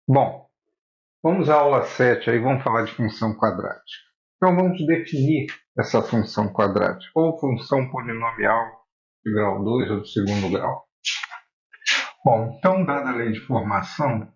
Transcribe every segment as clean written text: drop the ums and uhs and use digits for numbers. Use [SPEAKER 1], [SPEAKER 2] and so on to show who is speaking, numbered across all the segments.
[SPEAKER 1] Bom, vamos à aula 7, aí vamos falar de função quadrática. Então vamos definir essa função quadrática, ou função polinomial de grau 2 ou de segundo grau. Bom, então dada a lei de formação,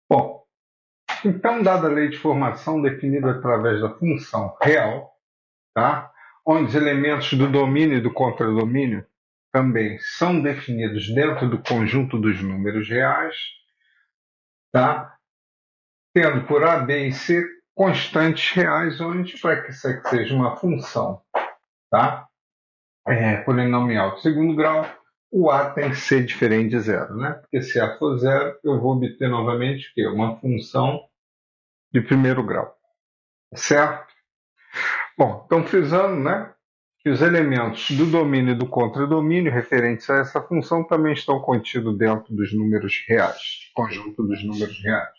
[SPEAKER 1] bom, então dada a lei de formação definida através da função real, tá? Onde os elementos do domínio e do contradomínio também são definidos dentro do conjunto dos números reais, tá? Tendo por A, B e C constantes reais, onde para que isso aqui seja uma função, tá? Polinomial de segundo grau, o A tem que ser diferente de zero, né? Porque se A for zero, eu vou obter novamente o quê? Uma função de primeiro grau, certo? Bom, então frisando, né, que os elementos do domínio e do contradomínio referentes a essa função também estão contidos dentro dos números reais, conjunto dos números reais.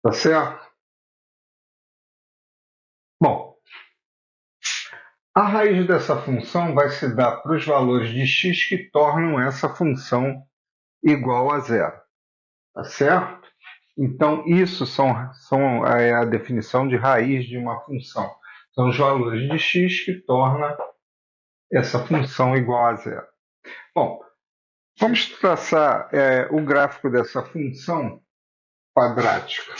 [SPEAKER 1] Tá certo? Bom, a raiz dessa função vai se dar para os valores de x que tornam essa função igual a zero. Tá certo? Então, isso é a definição de raiz de uma função. São os valores de x que torna essa função igual a zero. Bom, vamos traçar o gráfico dessa função quadrática.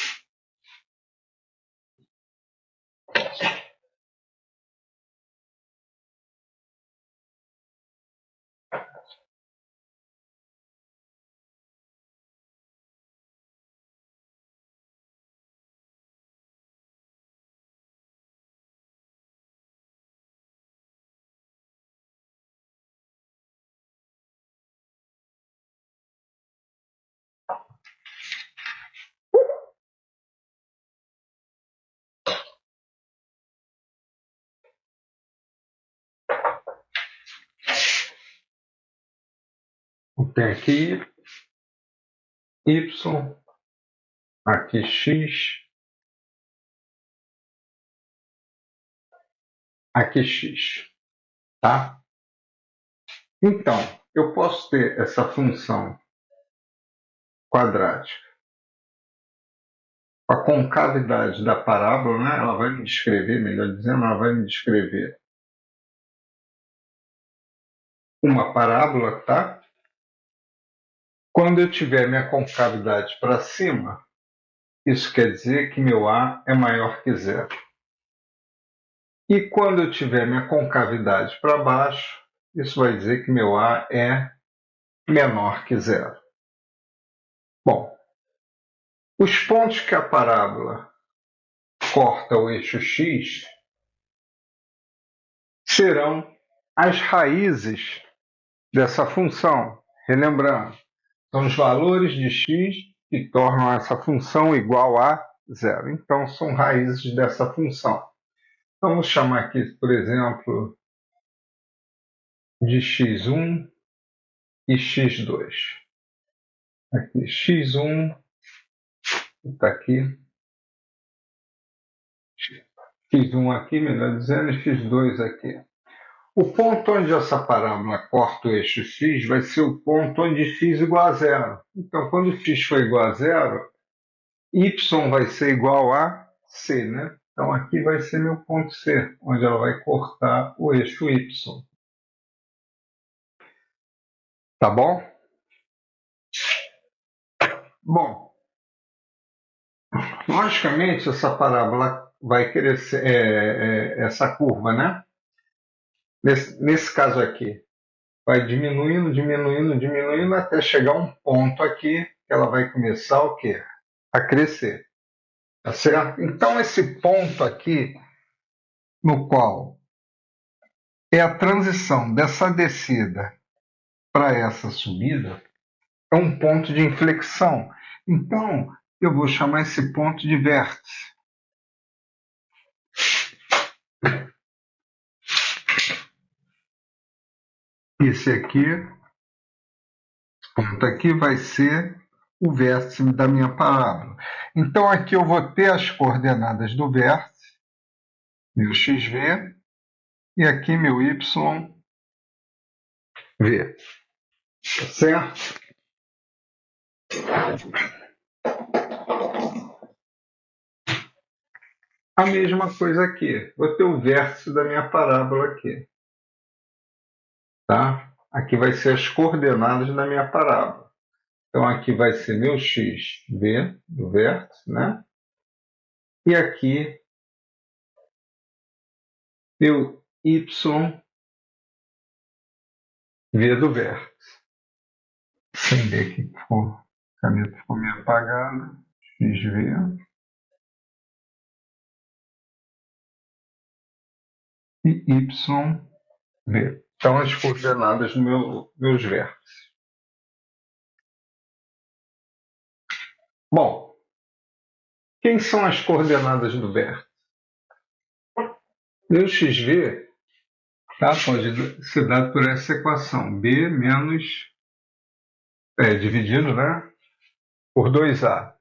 [SPEAKER 1] Tem aqui y, aqui x, aqui x. Tá? Então, eu posso ter essa função quadrática. A concavidade da parábola, né, ela vai me descrever, melhor dizendo, ela vai me descrever uma parábola, tá? Quando eu tiver minha concavidade para cima, isso quer dizer que meu A é maior que zero. E quando eu tiver minha concavidade para baixo, isso vai dizer que meu A é menor que zero. Bom, os pontos que a parábola corta o eixo x serão as raízes dessa função. Relembrando, são os valores de x que tornam essa função igual a zero. Então, são raízes dessa função. Então, vamos chamar aqui, por exemplo, de x1, e x2. Aqui, x1 está aqui. x1 aqui, melhor dizendo, e x2 aqui. O ponto onde essa parábola corta o eixo x vai ser o ponto onde x igual a zero. Então, quando x for igual a zero, y vai ser igual a c, né? Então, aqui vai ser meu ponto C, onde ela vai cortar o eixo y. Tá bom? Bom, logicamente, essa parábola vai crescer, essa curva, né? Nesse caso aqui, vai diminuindo, diminuindo, diminuindo, até chegar a um ponto aqui, que ela vai começar o quê? A crescer. Tá certo? Então, esse ponto aqui, no qual é a transição dessa descida para essa subida, é um ponto de inflexão. Então, eu vou chamar esse ponto de vértice. Esse aqui, ponto aqui, vai ser o vértice da minha parábola. Então, aqui eu vou ter as coordenadas do vértice, meu xv, e aqui meu yv. Tá certo? A mesma coisa aqui. Vou ter o vértice da minha parábola aqui. Tá? Aqui vai ser as coordenadas da minha parábola. Então, aqui vai ser meu x, v, do vértice, né? E aqui, meu y, v do vértice. Acender aqui, a caneta ficou meio apagada. XV. E YV. Então, as coordenadas dos meus vértices. Bom, quem são as coordenadas do vértice? Meu XV, tá, pode ser dado por essa equação. B menos, dividido, né, por 2A.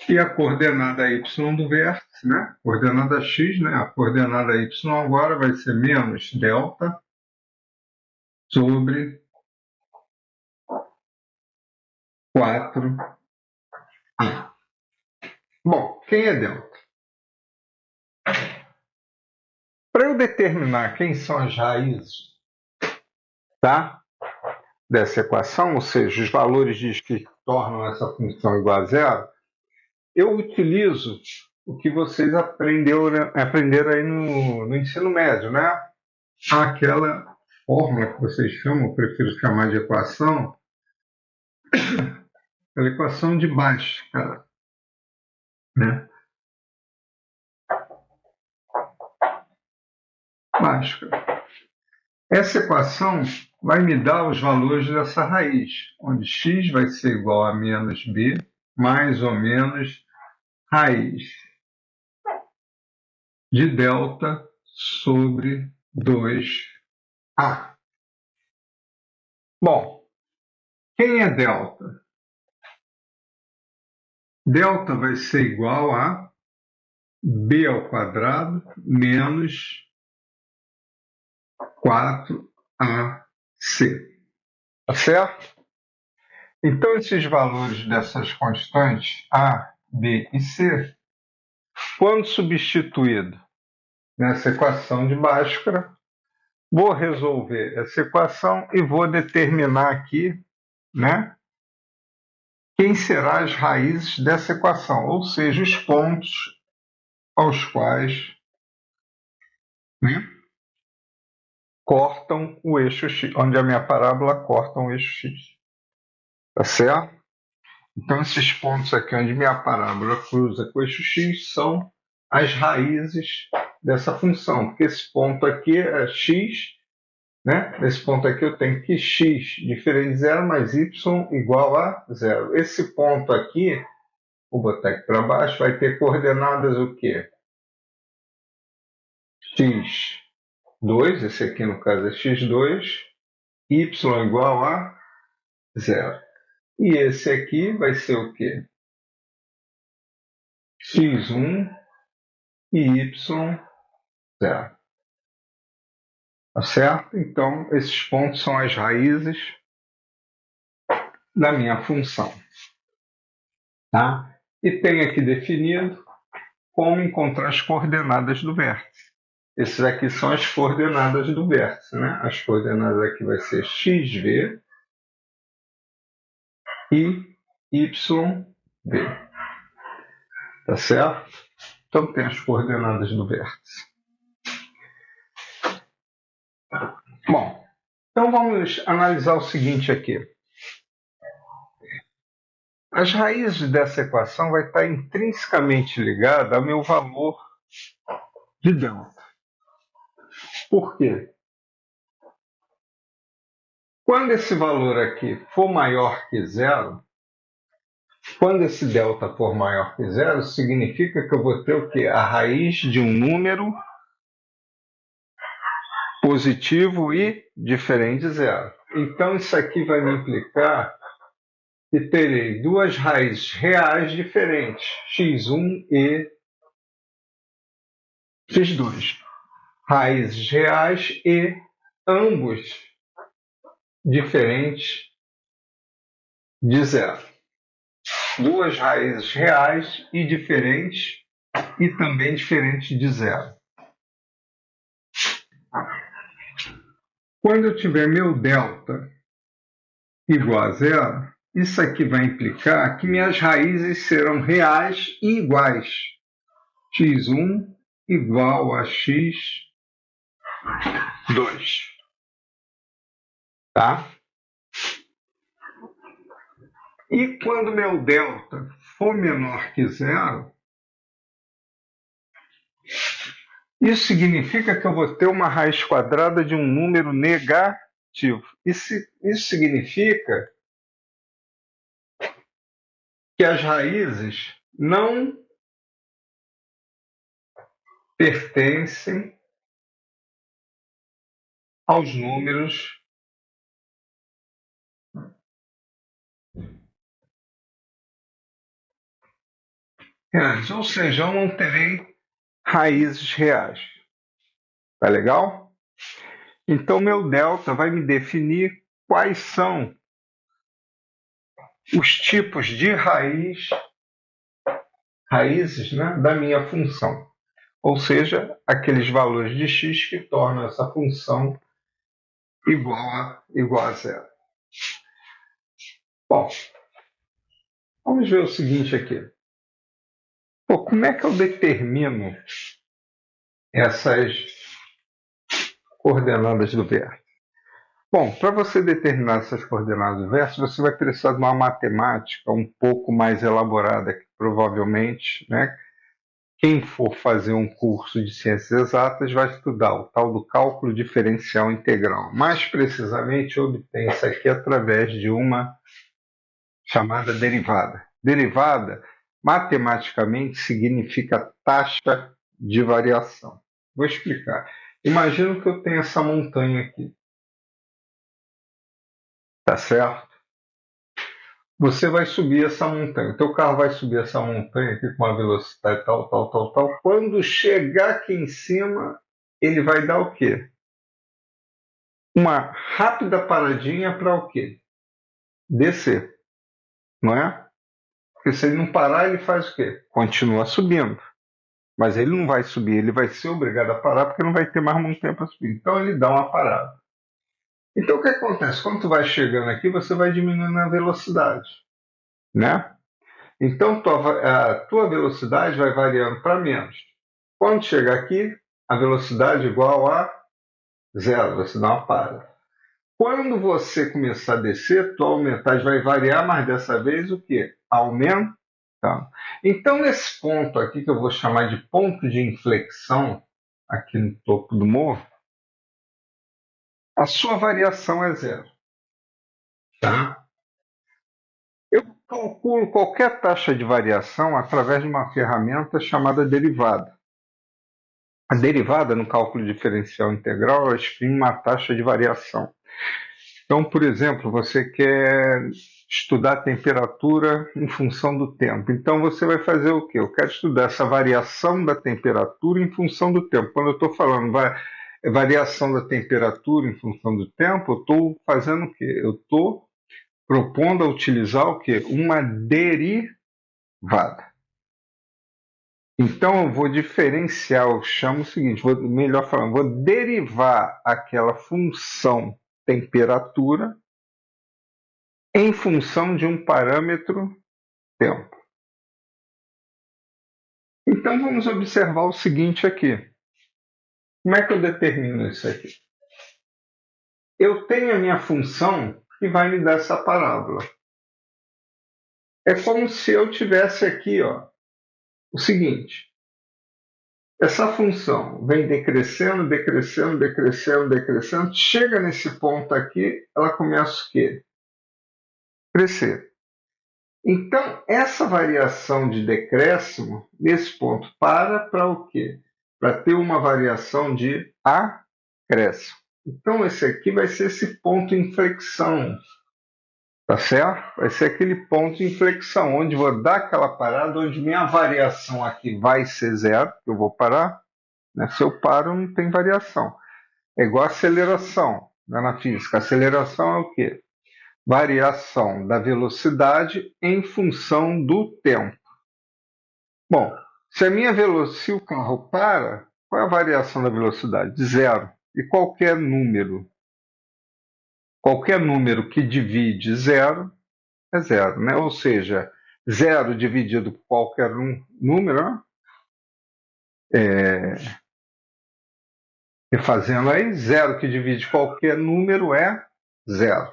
[SPEAKER 1] E a coordenada y do vértice, né, coordenada x, né, a coordenada y agora vai ser menos delta sobre 4A. Bom, quem é delta? Para eu determinar quem são as raízes, tá, dessa equação, ou seja, os valores que tornam essa função igual a zero, eu utilizo o que vocês aprenderam aí no ensino médio, né? Aquela fórmula que vocês chamam, eu prefiro chamar de equação, aquela equação de Bhaskara, né? Bhaskara. Essa equação vai me dar os valores dessa raiz, onde x vai ser igual a menos b, mais ou menos raiz de delta sobre 2A. Bom, quem é delta? Delta vai ser igual a b ao quadrado menos 4AC. Tá certo? Então, esses valores dessas constantes A, B e C, quando substituído nessa equação de Bhaskara, vou resolver essa equação e vou determinar aqui, né, quem serão as raízes dessa equação, ou seja, os pontos aos quais, né, cortam o eixo x, onde a minha parábola corta o eixo x. Tá certo? Então, esses pontos aqui onde minha parábola cruza com o eixo x são as raízes dessa função, porque esse ponto aqui é x, né? Nesse ponto aqui eu tenho que x diferente de zero mais y igual a zero. Esse ponto aqui, vou botar aqui para baixo, vai ter coordenadas o quê? x2, esse aqui no caso é x2, y igual a 0. E esse aqui vai ser o quê? x1 e y0. Tá certo? Então, esses pontos são as raízes da minha função. Tá? E tem aqui definido como encontrar as coordenadas do vértice. Esses aqui são as coordenadas do vértice. Né? As coordenadas aqui vai ser xv e yv. Tá certo? Então tem as coordenadas do vértice. Bom, então vamos analisar o seguinte aqui. As raízes dessa equação vai estar intrinsecamente ligada ao meu valor de delta. Por quê? Quando esse valor aqui for maior que zero, quando esse delta for maior que zero, significa que eu vou ter o quê? A raiz de um número positivo e diferente de zero. Então, isso aqui vai me implicar que terei duas raízes reais diferentes, x1 e x2. Raízes reais e ambos diferentes de zero. Duas raízes reais e diferentes e também diferentes de zero. Quando eu tiver meu delta igual a zero, isso aqui vai implicar que minhas raízes serão reais e iguais. x1 igual a x2. Tá? E quando meu delta for menor que zero, isso significa que eu vou ter uma raiz quadrada de um número negativo. Isso significa que as raízes não pertencem aos números reais. Ou seja, eu não terei raízes reais. Tá legal? Então, meu delta vai me definir quais são os tipos de raízes, né, da minha função. Ou seja, aqueles valores de x que tornam essa função igual a zero. Bom, vamos ver o seguinte aqui. Pô, como é que eu determino essas coordenadas do vértice? Bom, para você determinar essas coordenadas do vértice, você vai precisar de uma matemática um pouco mais elaborada, que provavelmente, né, quem for fazer um curso de ciências exatas vai estudar o tal do cálculo diferencial integral. Mais precisamente, obtém isso aqui através de uma chamada derivada. Derivada, matematicamente, significa taxa de variação. Vou explicar. Imagina que eu tenho essa montanha aqui. Tá certo? Você vai subir essa montanha. O teu carro vai subir essa montanha aqui com uma velocidade tal. Quando chegar aqui em cima, ele vai dar o quê? Uma rápida paradinha para o quê? Descer. Não é? Porque se ele não parar, ele faz o quê? Continua subindo. Mas ele não vai subir, ele vai ser obrigado a parar porque não vai ter mais montanha para subir. Então ele dá uma parada. Então o que acontece? Quando tu vai chegando aqui, você vai diminuindo a velocidade, né? Então a tua velocidade vai variando para menos. Quando chegar aqui, a velocidade é igual a zero, você dá uma parada. Quando você começar a descer, tua aumentagem vai variar, mas dessa vez o quê? Aumenta. Então nesse ponto aqui, que eu vou chamar de ponto de inflexão, aqui no topo do morro, a sua variação é zero. Tá? Eu calculo qualquer taxa de variação através de uma ferramenta chamada derivada. A derivada, no cálculo diferencial integral, ela exprime uma taxa de variação. Então, por exemplo, você quer estudar a temperatura em função do tempo. Então, você vai fazer o quê? Eu quero estudar essa variação da temperatura em função do tempo. Quando eu estou falando variação da temperatura em função do tempo, eu estou fazendo o quê? Eu estou propondo a utilizar o quê? Uma derivada. Então, eu vou diferenciar, eu chamo o seguinte, melhor falando, vou derivar aquela função temperatura em função de um parâmetro tempo. Então, vamos observar o seguinte aqui. Como é que eu determino isso aqui? Eu tenho a minha função que vai me dar essa parábola. É como se eu tivesse aqui, ó, o seguinte. Essa função vem decrescendo, decrescendo, decrescendo, decrescendo. Chega nesse ponto aqui, ela começa o quê? Crescer. Então, essa variação de decréscimo, nesse ponto, para o quê? Para ter uma variação de acréscimo. Então, esse aqui vai ser esse ponto de inflexão. Tá certo? Vai ser aquele ponto de inflexão, onde vou dar aquela parada, onde minha variação aqui vai ser zero, eu vou parar. Né? Se eu paro, não tem variação. É igual a aceleração, né, na física. Aceleração é o quê? Variação da velocidade em função do tempo. Bom, se o carro para, qual é a variação da velocidade? Zero. E qualquer número que divide zero é zero, né? Ou seja, zero dividido por qualquer número, refazendo aí, zero que divide qualquer número é zero.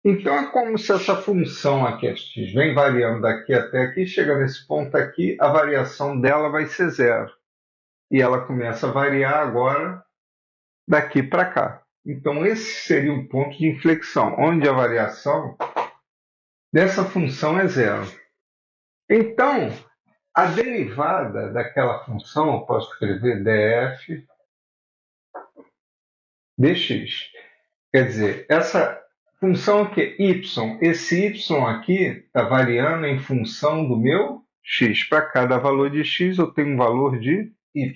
[SPEAKER 1] Então é como se essa função aqui, x, vem variando daqui até aqui, chega nesse ponto aqui, a variação dela vai ser zero. E ela começa a variar agora daqui para cá. Então esse seria um ponto de inflexão, onde a variação dessa função é zero. Então, a derivada daquela função, eu posso escrever df dx. Quer dizer, essa função aqui, y, esse y aqui está variando em função do meu x. Para cada valor de x, eu tenho um valor de y.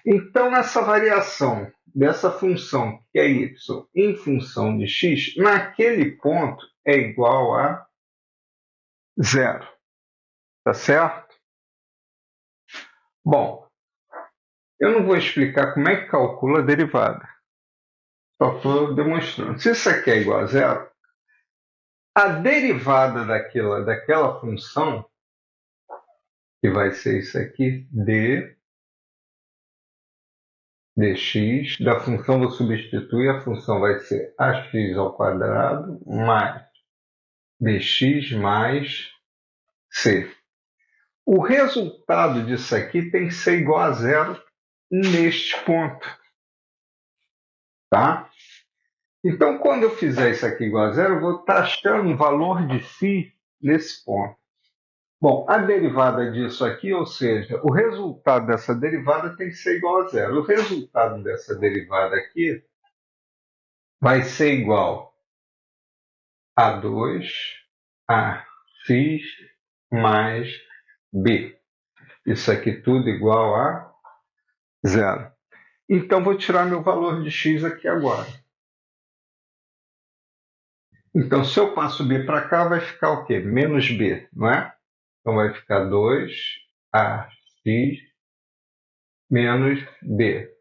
[SPEAKER 1] Então, nessa variação dessa função, que é y, em função de x, naquele ponto é igual a zero. Tá certo? Bom, eu não vou explicar como é que calcula a derivada. Só estou demonstrando. Se isso aqui é igual a zero, a derivada daquela função, que vai ser isso aqui, dx, da função vou substituir, a função vai ser ax ao quadrado mais bx mais c. O resultado disso aqui tem que ser igual a zero neste ponto. Tá? Então, quando eu fizer isso aqui igual a zero, eu vou estar achando um valor de φ nesse ponto. Bom, a derivada disso aqui, ou seja, o resultado dessa derivada tem que ser igual a zero. O resultado dessa derivada aqui vai ser igual a 2 a x mais b. Isso aqui tudo igual a zero. Então, vou tirar meu valor de x aqui agora. Então, se eu passo b para cá, vai ficar o quê? Menos b, não é? Então, vai ficar 2ax menos b.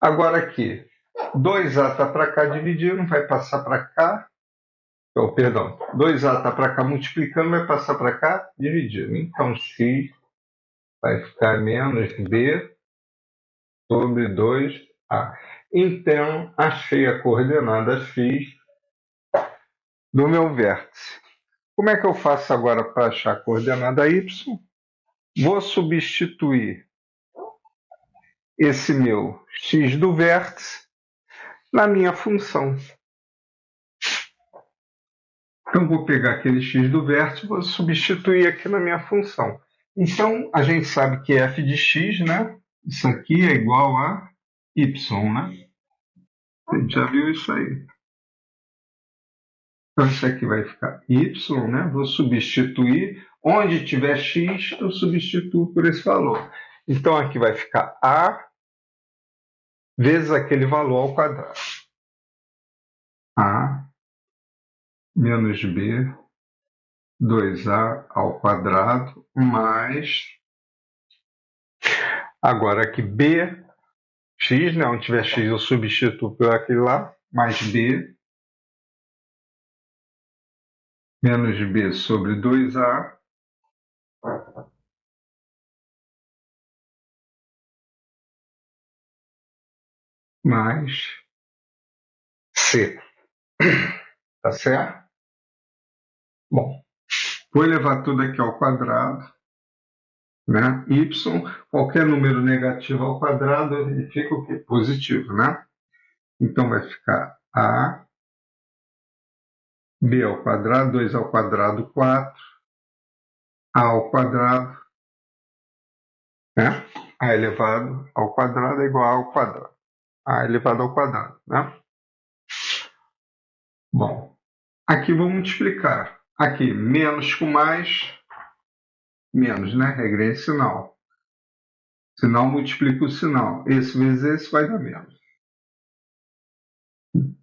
[SPEAKER 1] Agora aqui, 2a está para cá dividindo, vai passar para cá. Oh, perdão, 2a está para cá multiplicando, vai passar para cá dividindo. Então, x vai ficar menos b sobre 2a. Então, achei a coordenada x do meu vértice. Como é que eu faço agora para achar a coordenada y? Vou substituir esse meu x do vértice na minha função. Então, vou pegar aquele x do vértice e vou substituir aqui na minha função. Então, a gente sabe que f de x, né? Isso aqui é igual a y, né? A gente já viu isso aí. Então, isso aqui vai ficar y, né? Vou substituir. Onde tiver x, eu substituo por esse valor. Então, aqui vai ficar a vezes aquele valor ao quadrado. A menos b, 2a ao quadrado, mais... Agora, aqui b, x, né? Onde tiver x, eu substituo por aquele lá, mais b, menos b sobre 2a, mais c. Tá certo? Bom, vou levar tudo aqui ao quadrado, né? Y, qualquer número negativo ao quadrado, ele fica o quê? Positivo, né? Então vai ficar a, b ao quadrado, 2 ao quadrado, 4, a ao quadrado, né? A elevado ao quadrado é igual a ao quadrado. A elevado ao quadrado, né? Bom, aqui vou multiplicar. Aqui, menos com mais, menos, né? Regra em sinal. Sinal multiplica o sinal. Esse vezes esse vai dar menos.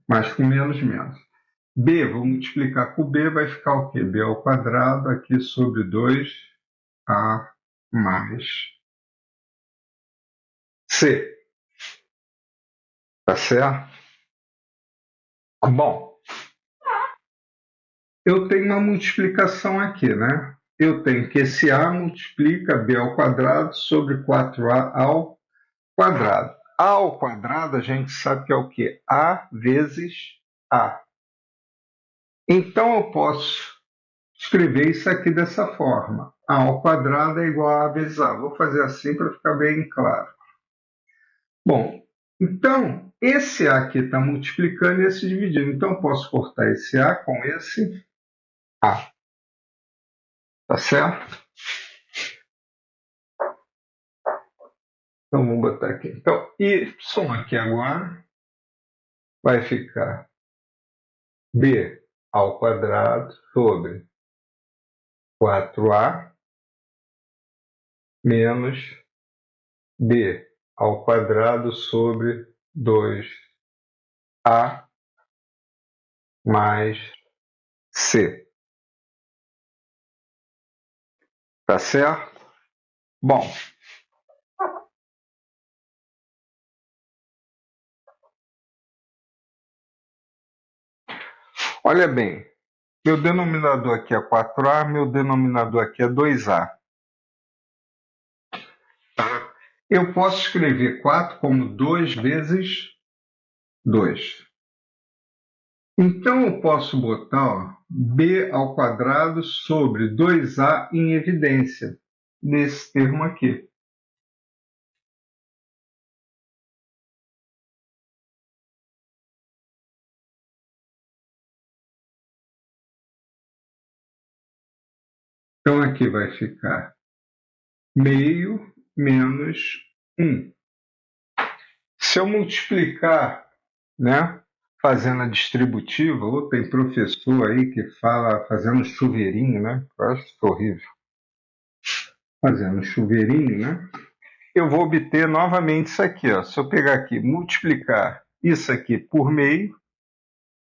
[SPEAKER 1] Mais com menos, menos. B, vou multiplicar com B, vai ficar o quê? B ao quadrado aqui sobre 2A mais C. Tá certo? Bom, eu tenho uma multiplicação aqui, né? Eu tenho que esse A multiplica B ao quadrado sobre 4A ao quadrado. A ao quadrado a gente sabe que é o quê? A vezes A. Então eu posso escrever isso aqui dessa forma. A ao quadrado é igual a vezes A. Vou fazer assim para ficar bem claro. Bom, então esse A aqui está multiplicando e esse dividindo. Então eu posso cortar esse A com esse A. Tá certo? Então vamos botar aqui. Então Y aqui agora vai ficar B ao quadrado sobre 4A menos B ao quadrado sobre 2A mais C. Tá certo? Bom, olha bem, meu denominador aqui é 4A, meu denominador aqui é 2A. Tá? Eu posso escrever 4 como 2 vezes 2. Então eu posso botar b ao quadrado sobre 2a em evidência, nesse termo aqui. Então aqui vai ficar meio menos 1. Se eu multiplicar, né, fazendo a distributiva, ou tem professor aí que fala fazendo chuveirinho, né? Eu acho isso horrível. Fazendo chuveirinho, né? Eu vou obter novamente isso aqui, ó. Se eu pegar aqui, multiplicar isso aqui por meio,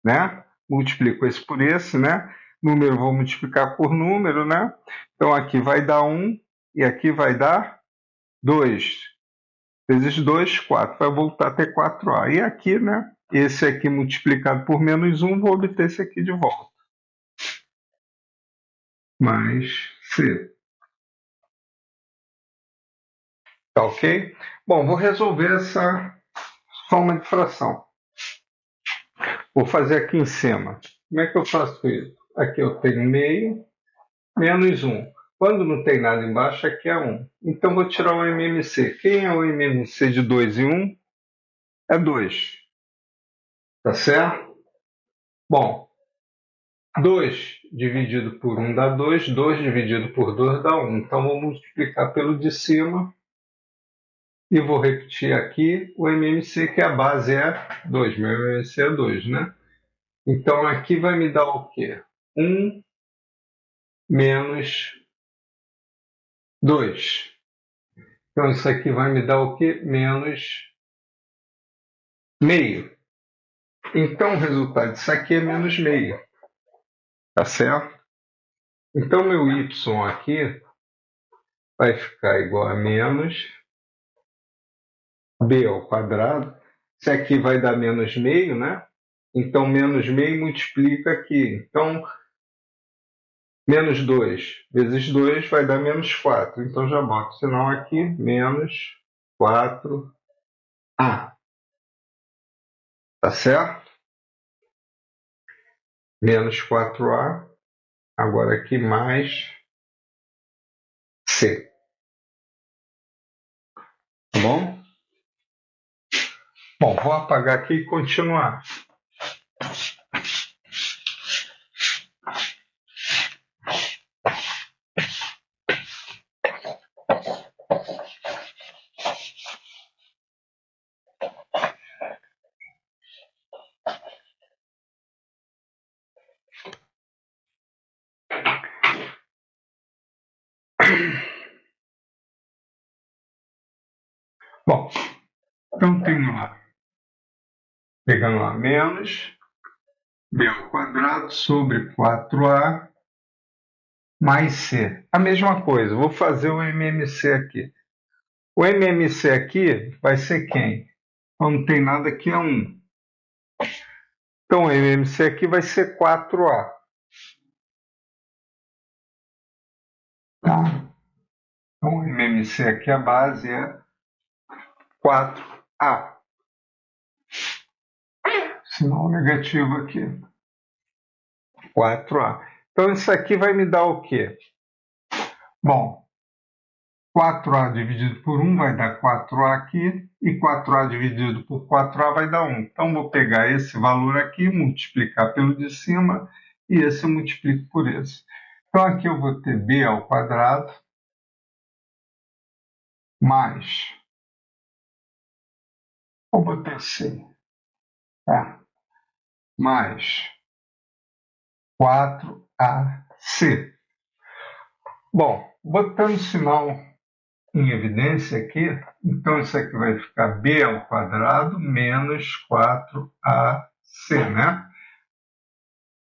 [SPEAKER 1] né? Multiplico esse por esse, né? Número vou multiplicar por número, né? Então aqui vai dar 1 e aqui vai dar 2. Vezes 2, 4. Vai voltar a ter 4A. E aqui, né? Esse aqui multiplicado por menos 1, vou obter esse aqui de volta. Mais C. Tá ok? Bom, vou resolver essa soma de fração. Vou fazer aqui em cima. Como é que eu faço isso? Aqui eu tenho meio menos 1. Quando não tem nada embaixo, aqui é 1. Então vou tirar o MMC. Quem é o MMC de 2 e 1? É 2. Tá certo? Bom, 2 dividido por 1 dá 2, 2 dividido por 2 dá 1. Então vou multiplicar pelo de cima E vou repetir aqui o MMC, que a base é 2. Meu MMC é 2, né? Então aqui vai me dar o quê? 1 menos 2. Então isso aqui vai me dar o quê? Menos meio. Então o resultado disso aqui é menos meio. Tá certo? Então meu y aqui vai ficar igual a menos b ao quadrado. Isso aqui vai dar menos meio, né? Então menos meio multiplica aqui. Então menos 2 vezes 2 vai dar menos 4. Então já boto o sinal aqui, menos 4a. Tá certo? Menos 4a. Agora aqui mais c. Tá bom? Bom, vou apagar aqui e continuar. Bom, então tenho lá, pegando lá, menos b ao quadrado sobre 4a mais c. A mesma coisa, vou fazer o MMC aqui. O MMC aqui vai ser quem? Não tem nada aqui, é 1. Então o MMC aqui vai ser 4a. Tá? Então o MMC aqui, a base é 4a. Sinal negativo aqui. 4a. Então isso aqui vai me dar o quê? Bom, 4a dividido por 1 vai dar 4a aqui, e 4a dividido por 4a vai dar 1. Então vou pegar esse valor aqui, multiplicar pelo de cima, e esse eu multiplico por esse. Então aqui eu vou ter b ao quadrado mais, vou botar c, mais 4ac. Bom, botando o sinal em evidência aqui, então isso aqui vai ficar b ao quadrado menos 4ac, né?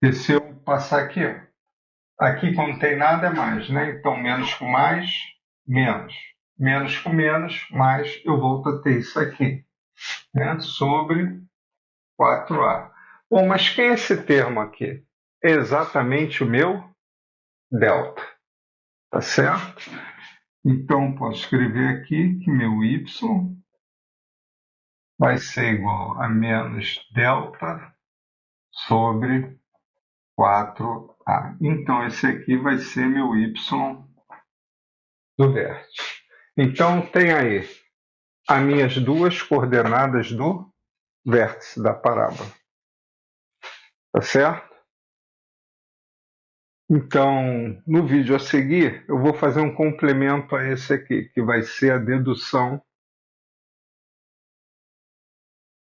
[SPEAKER 1] E se eu passar aqui, aqui como não tem nada é mais, né? Então menos com mais, menos. Menos com menos, mais, eu volto a ter isso aqui, né? Sobre 4a. Bom, mas quem é esse termo aqui? É exatamente o meu delta, tá certo? Então, posso escrever aqui que meu y vai ser igual a menos delta sobre 4a. Então, esse aqui vai ser meu y do vértice. Então, tem aí as minhas duas coordenadas do vértice da parábola. Tá certo? Então, no vídeo a seguir, eu vou fazer um complemento a esse aqui, que vai ser a dedução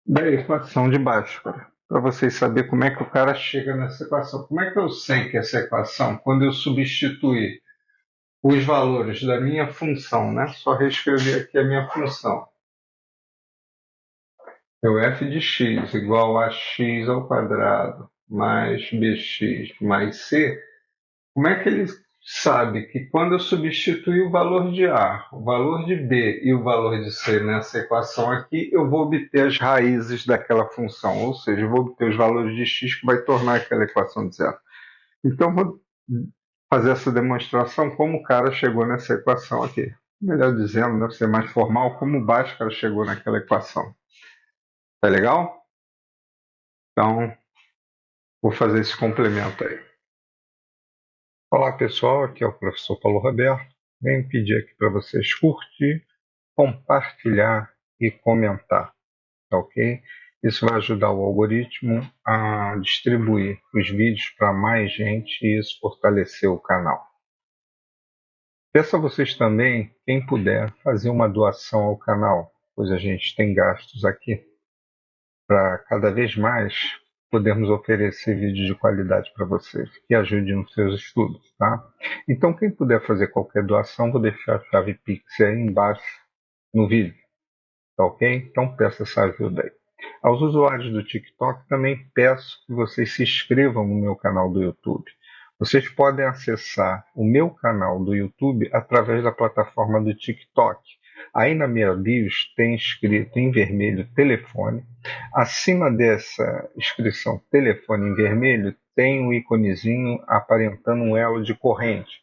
[SPEAKER 1] da equação de Bhaskara, para vocês saberem como é que o cara chega nessa equação. Como é que eu sei que essa equação, quando eu substituir os valores da minha função, né? Só reescrever aqui a minha função. Meu f de x igual a x ao quadrado mais bx mais c. Como é que ele sabe que quando eu substituir o valor de A, o valor de B e o valor de C nessa equação aqui, eu vou obter as raízes daquela função, ou seja, eu vou obter os valores de x que vai tornar aquela equação de zero. Então, vou fazer essa demonstração como o cara chegou nessa equação aqui. Melhor dizendo, deve ser mais formal, como o Bhaskara chegou naquela equação. Tá legal? Então, vou fazer esse complemento aí. Olá pessoal, aqui é o professor Paulo Roberto. Venho pedir aqui para vocês curtir, compartilhar e comentar, tá ok? Isso vai ajudar o algoritmo a distribuir os vídeos para mais gente e isso fortalecer o canal. Peço a vocês também, quem puder, fazer uma doação ao canal. pois a gente tem gastos aqui para cada vez mais podermos oferecer vídeos de qualidade para vocês, que ajudem nos seus estudos, tá? Então, quem puder fazer qualquer doação, vou deixar a chave Pix aí embaixo no vídeo, tá ok? Então, peço essa ajuda aí. Aos usuários do TikTok, também peço que vocês se inscrevam no meu canal do YouTube. Vocês podem acessar o meu canal do YouTube através da plataforma do TikTok. Aí na minha bio tem escrito em vermelho telefone. Acima dessa inscrição telefone em vermelho tem um íconezinho aparentando um elo de corrente,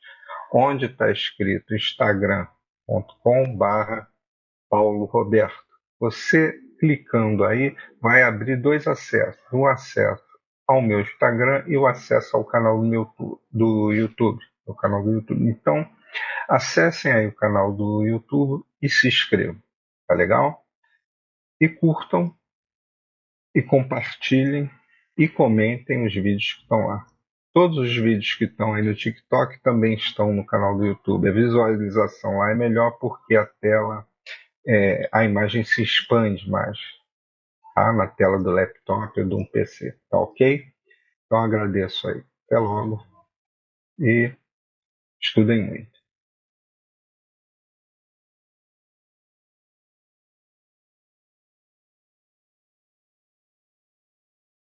[SPEAKER 1] onde está escrito instagram.com/Paulo Roberto. Você clicando aí vai abrir dois acessos, um acesso ao meu Instagram e o acesso ao canal do YouTube, o canal do YouTube. Então, acessem aí o canal do YouTube e se inscrevam, tá legal? E curtam, e compartilhem, e comentem os vídeos que estão lá. Todos os vídeos que estão aí no TikTok também estão no canal do YouTube. A visualização lá é melhor porque a tela, a imagem se expande mais, tá? Na tela do laptop ou de um PC, tá ok? Então agradeço aí. Até logo e estudem muito.